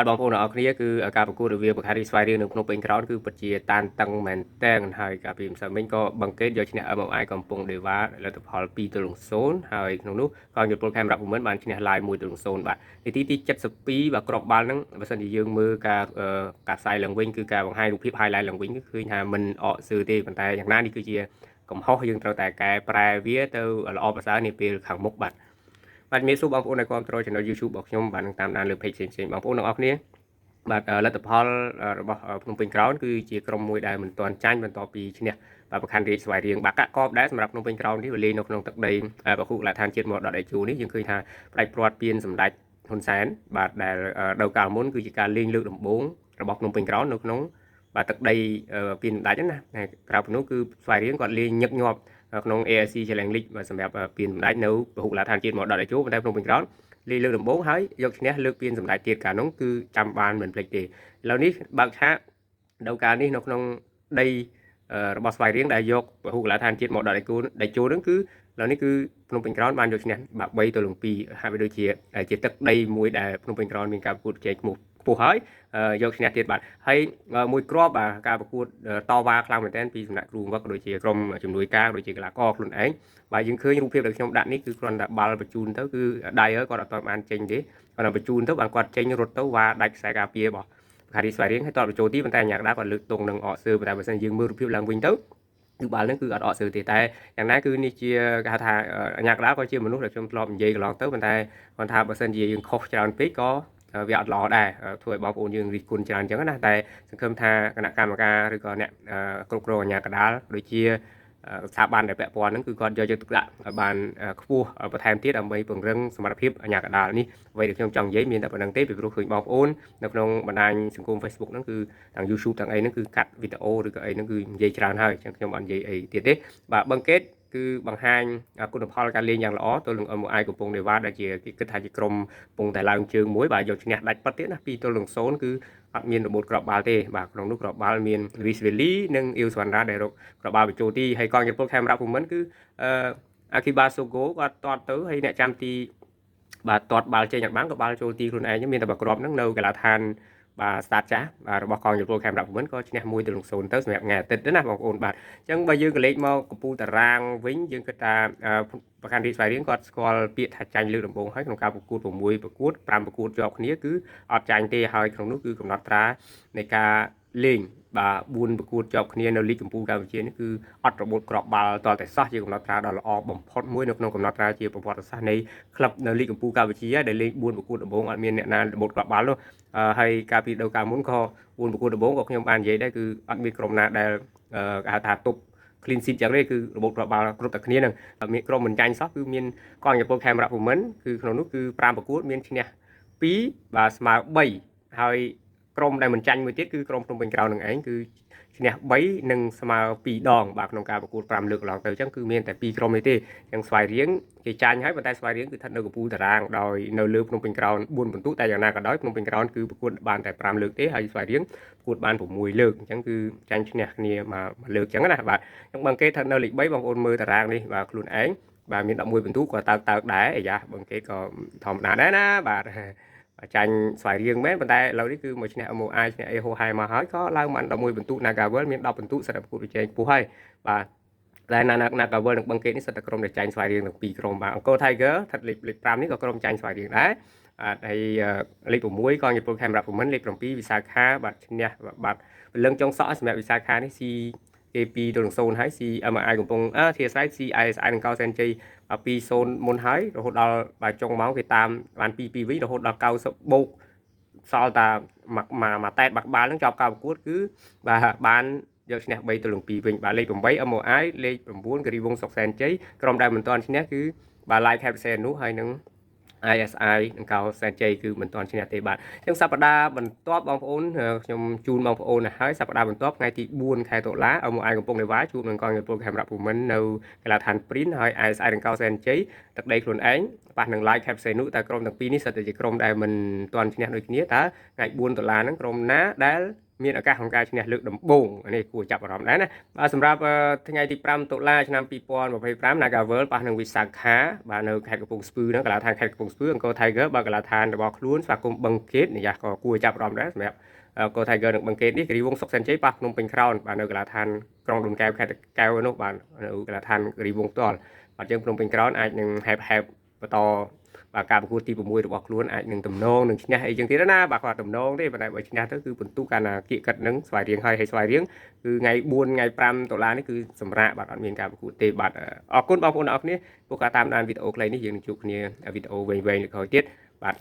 បងប្អូនអរគ្នាគឺការប្រកួតរវាងបការីស្វាយរៀងនិងភ្នំពេញក្រោនគឺពិតជាតានតឹងមែនតើហើយកាលពីម្សិលមិញក៏បង្កេតយកឈ្នះ MOI កំពង់ដេវ៉ាលទ្ធផល2-0ហើយក្នុងនោះក៏យុទ្ធពលខេមរៈភូមិន្ទបានឈ្នះឡាយ1-0បាទនាទី72បាទគ្រាប់បាល់ហ្នឹងបើសិនជាយើងមើលការផ្សាយឡើងវិញគឺការបង្ហាញរូបភាព highlight ឡើងវិញគឺឃើញថាមិនអកសើទេប៉ុន្តែយ៉ាងណានេះគឺជាកំហុសយើងត្រូវតែកែប្រែវាទៅល្អប្រសើរនាពេលខាងមុខបាទបាទមានសួរបងប្អូនដែលគាំទ្រ Channel YouTube របស់ខ្ញុំបាទនឹងតាមដានលើ page ផ្សេងៗបងប្អូនទាំងអស់គ្នាបាទលទ្ធផលរបស់ភ្នំពេញក្រោនគឺជាក្រុមមួយដែលមិនទាន់ចាញ់បន្ទាប់ពីឈ្នះបាទប្រខ័ណ្ឌរាជស្វាយរៀងបាក់កាក់កបដែរសម្រាប់ភ្នំពេញក្រោននេះវាលេងនៅក្នុងទឹកដីបកុកលដ្ឋានជាតិមរតកដេជោនេះយើងឃើញថាផ្ដាច់ព្រាត់ពៀនសម្ដេចហ៊ុនសែនបាទដែលនៅកាលមុនគឺជាការលេងលើកដំបូងរបស់ភ្នំពេញក្រោននៅក្នុងបាទទឹកដីពៀនសម្ដេចណាក្រៅពីនោះគឺស្វាយរៀងគាត់លេងញឹកញាប់ក្នុង AFC Challenge League សម្រាប់ពៀនសម្ដេចនៅពហុលដ្ឋានជាតិមរតកដេជោប៉ុន្តែភ្នំពេញក្រោនលេងលើកដំបូងហើយយកឈ្នះលើកពៀនសម្ដេចទៀតកាលនោះគឺចាំបានមិនភ្លេចទេឥឡូវនេះបើកឆាកដូវការនេះនៅក្នុងដីរបស់ស្វាយរៀងដែលយកពហុកីឡដ្ឋានជាតិមកដល់ដៃគូនឹងគឺឥឡូវនេះគឺភ្នំពេញក្រោនបានយកឈ្នះបាទ3-2ហើយវាដូចជាទឹកដីមួយដែលភ្នំពេញក្រោនមានការប្រកួតប្រជែងខ្ពស់ហើយយកឈ្នះទៀតបាទហើយមួយគ្រាប់បាទការប្រកួតតវ៉ាខ្លាំងមែនទែនពីសំណាក់គ្រូវឹកក៏ដូចជាក្រុមជំនួយការដូចជាកីឡាករខ្លួនឯងបាទយើងឃើញរូបភាពដែលខ្ញុំដាក់នេះគឺគ្រាន់តែបាល់បញ្ជូនទៅគឺដៃហើយគាត់អត់បានចេញទេគាត់បញ្ជូនទៅបានគាត់ចេញរត់ទៅវ៉ាដាច់ខ្សែការពាររបស់ខារីស្វាយរៀងហើយតបបញ្ចូលទីប៉ុន្តែអាញាកដាគាត់លើកទងនឹងអកសើប៉ុន្តែបើសិនយើងមើលរូបភាពឡើងវិញទៅគឺបាល់ហ្នឹងគឺអត់អកសើទេតែយ៉ាងណាគឺនេះជាគេហៅថាអាញាកដាក៏ជាមនុស្សដែលខ្ញុំធ្លាប់និយាយកន្លងទៅប៉ុន្តែគាត់ថាបើសិនជាយើងខុសច្រើនពេកក៏វាអត់ល្អដែរធ្វើឲ្យបងប្អូនយើងរិះគន់ច្រើនអញ្ចឹងណាតែសង្ឃឹមថាគណៈកម្មការឬក៏អ្នកគ្រប់គ្រងអាជ្ញាកណ្ដាលដូចជាស្ថាប័នដែលពាក់ព័ន្ធហ្នឹងគឺគាត់យកចិត្តទុកដាក់ឲ្យបានខ្ពស់បន្ថែមទៀតដើម្បីពង្រឹងសមត្ថភាពអាជ្ញាកណ្ដាលនេះអ្វីដែលខ្ញុំចង់និយាយមានតែប៉ុណ្្នឹងទេពីព្រោះឃើញបងប្អូននៅក្នុងបណ្ដាញសង្គម Facebook ហ្នឹងគឺទាំង YouTube ទាំងអីហ្នឹងគឺកាត់វីដេអូឬក៏អីហ្នឹងគឺនិយាយច្រើនហើយអញ្ចឹងខ្ញុំអត់និយាយអីទៀតទេបាទបង្កេតគឺបង្ហាញគុណផលការលេងយ៉ាងល្អទៅនឹង MOI កំពង់ដេវ៉ាដែលជាគេគិតថាជាក្រុមកំពុងតែឡើងជើងមួយបាទយកឈ្នះដាច់ប៉ាត់ទៀតណា2-0គឺអត់មានរបូតក្របបាល់ទេបាទក្នុងនោះក្របបាល់មាន Luis Veli និង Il Sawanda ដែលរកក្របបាល់បញ្ចូលទីហើយកងជប៉ុនខេមរៈភូមិន្ទគឺAkiba Sogo គាត់តតទៅហើយអ្នកចាំទីបាទតតបាល់ចេញអត់បានក៏បាល់ចូលទីខ្លួនឯងមានតែបើក្របហ្នឹងនៅកីឡាដ្ឋានបាទ start ចាស់បាទរបស់កងជប៉ុនខេមរៈភូមិន្ទក៏ឈ្នះ1-0ទៅសម្រាប់ថ្ងៃអាទិត្យណាបងប្អូនបាទអញ្ចឹងបើយើងក៏លេខមកកំពូលតារាងវិញយើងគិតថាប្រកាន់រាជស្វាយរៀងគាត់ស្គាល់ពាក្យថាចាញ់លើកដំបូងហើយក្នុងការប្រកួត6ប្រកួត5ប្រកួតជាប់គ្នាគឺអត់ចាញ់ទេហើយក្នុងនោះគឺកំណត់ត្រានៃការលេងបាទ4ប្រកួតជាប់គ្នានៅលីកកំពូលកម្ពុជានេះគឺអត់របូតក្របបាល់តតែសោះជាកំណត់ត្រាដ៏ល្អបំផុតមួយនៅក្នុងកំណត់ត្រាជាប្រវត្តិសាស្ត្រនៃក្លឹបនៅលីកកំពូលកម្ពុជាដែលលេង4ប្រកួតដំបូងអត់មានអ្នកណារបូតក្របបាល់នោះហើយកាលពីកាលមុនក៏4ប្រកួតដំបូងក៏ខ្ញុំបាននិយាយដែរគឺអត់មានក្រុមណាដែលគេហៅថាទប់ clean sheet យ៉ាងនេះគឺរបូតក្របបាល់គ្រប់តែគ្នានឹងមានក្រុមមិនចាញ់សោះគឺមានកងជប៉ុនខេមរៈភូមិន្ទគឺក្នុងនោះគឺ5ប្រកួតមានឈ្នះ2បាទស្មើ3ហើយក្រុមដែលមិនចាញ់មួយទៀតគឺក្រុមភ្នំពេញក្រោននឹងឯងគឺឈ្នះ3និងស្មើ2ដងបាទក្នុងការប្រកួត5លើកកន្លងទៅអញ្ចឹងគឺមានតែ2ក្រុមនេះទេយ៉ាងស្វាយរៀងគេចាញ់ហើយប៉ុន្តែស្វាយរៀងគឺស្ថិតនៅកំពូលតារាងដោយនៅលើភ្នំពេញក្រោន4ពិន្ទុតែយ៉ាងណាក៏ដោយភ្នំពេញក្រោនគឺប្រកួតបានតែ5លើកទេហើយស្វាយរៀងប្រកួតបាន6លើកអញ្ចឹងគឺចាញ់ឈ្នះគ្នាមកលើកអញ្ចឹងណាបាទអញ្ចឹងបងគេស្ថិតនៅលេខ3បងប្អូនមើលតារាងនេះបាទខ្លួនឯងបាទមាន11ពិន្ទុក៏តើដែរអាយ៉ាបងគេក៏ធម្មតាដែរណាបាទចាញ់ស្វាយរៀងមែនប៉ុន្តែឥឡូវនេះគឺមកឈ្នះ MOI ឈ្នះអីហូហែមកហើយក៏ឡើងបាន11ពិន្ទុ Nagawal មាន10ពិន្ទុសិតតែប្រកួតប្រជែងខ្ពស់ហើយបាទដែល Nagawal និងបង្កេតនេះសិតតែក្រុមដែលចាញ់ស្វាយរៀងទាំងពីរក្រុមបាទអង្គរ Tiger ស្ថិតលេខ5នេះក៏ក្រុមចាញ់ស្វាយរៀងដែរហើយលេខ6កងជប៉ុនខេមរៈភូមិន្ទលេខ7វិសាខាបាទឈ្នះបាទពលឹងចុងសក់សម្រាប់វិសាខានេះស៊ីគេ2-0ហើយ CMI កំពុងធាស្រ័យ CISI និងកោសែនជ័យ2-0មុនហើយរហូតដល់បាទចុងម៉ោងគេតាមបាន2-2វិញរហូតដល់90បូកសល់តែមួយតែតបាក់បាល់នឹងចប់ការប្រកួតគឺបាទបានយកឈ្នះ3-2វិញបាទលេខ8 MOI លេខ9គិរីវង្សសុកសែនជ័យក្រុមដែលមិនទាន់ឈ្នះគឺបាទ Live Captain នោះហើយនឹង ISI និងកោសែនជ័យគឺមិនទាន់ឈ្នះទេបាទអញ្ចឹងសប្តាហ៍បន្ទាប់បងប្អូនខ្ញុំជូនបងប្អូនហើយសប្តាហ៍បន្ទាប់ថ្ងៃទី4ខែតុលា MOI កំពង់ដេវ៉ាជួបនឹងកងជប៉ុនខេមរៈភូមិន្ទនៅកីឡដ្ឋានព្រីនហើយ ISI និងកោសែនជ័យទឹកដីខ្លួនឯងប៉ះនឹង Live Captain នោះតែក្រុមទាំងពីរនេះសិតតែជាក្រុមដែលមិនទាន់ឈ្នះដូចគ្នាតើថ្ងៃ4ដុល្លារហ្នឹងក្រុមណាដែល មានឱកាសក្នុងការឈ្នះលើកដំបូងនេះគួរចាប់អារម្មណ៍ដែរណាបាទសម្រាប់ថ្ងៃទី5តុលាឆ្នាំ2025 Nagavel ប៉ះនឹងវិសាខាបាទនៅខេត្តកំពង់ស្ពឺហ្នឹងកីឡាដ្ឋានខេត្តកំពង់ស្ពឺអង្គរ Tiger បើកីឡាដ្ឋានរបស់ខ្លួនស្វាគមន៍បឹងកេតនេះយ៉ាក៏គួរចាប់អារម្មណ៍ដែរសម្រាប់អង្គរ Tiger និងបឹងកេតនេះគិរីវងសុកសិនជ័យប៉ះភ្នំពេញក្រោនបាទនៅកីឡាដ្ឋានក្រុងឌុនកែវខេត្តកែវនោះបាទនៅកីឡាដ្ឋានគិរីវងផ្ទាល់បាទយើងភ្នំពេញក្រោនអាចនឹងហែបបន្តបាទការប្រកួតទី6របស់ខ្លួនអាចនឹងតំណងនឹងឈ្នះអីចឹងទៀតណាបាទគាត់តំណងទេប៉ុន្តែបើឈ្នះទៅគឺបន្ទុកកាលណាគៀកកិតនឹងស្វ័យរៀងហើយស្វ័យរៀងគឺថ្ងៃ4ថ្ងៃ5ដុល្លារនេះគឺសម្រាប់បាទអត់មានការប្រកួតទេបាទអរគុណបងប្អូនអរគ្នាពួកការតាមដានវីដេអូខ្លីនេះយើងនឹងជួបគ្នាវីដេអូវែងៗក្រោយទៀតបាទ